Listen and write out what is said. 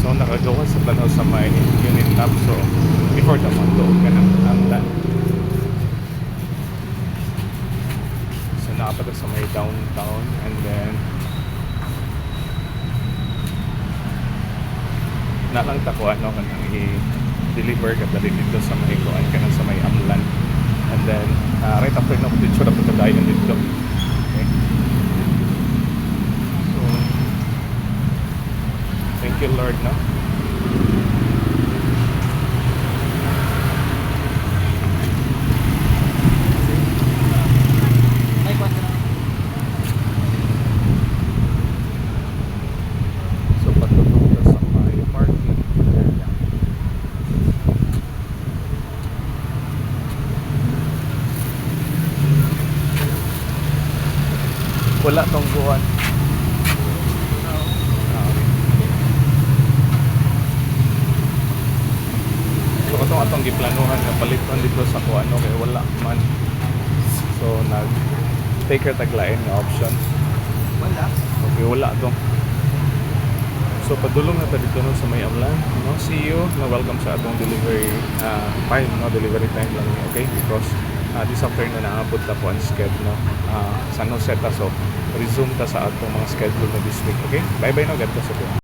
So nakagawa sa tanaw sa may unit lab. So before the month ka ng hanglan. So nakapada sa may downtown, and then nalang tako ano kanang i-deliver ka dali dito sa may kuan kanang sa may amlan. And then right after na po dito na pagkadayon dito. Okay. So thank you Lord, no? So patutong ka sa may parking area. Wala tong buwan. So atong giplanuhan nga paliton dito sa kuano kay wala man. So nag take her taglain nga option. Wala. Okay, wala to. So padulong na ta dito no sa may amlan. No, see you. No, welcome sa atong delivery time, no, delivery time lang ni, okay? Because this afternoon na naabot na po ang schedule, no. Sa no set so resume ta sa atong mga schedule na this week, okay? Bye bye no, God bless you.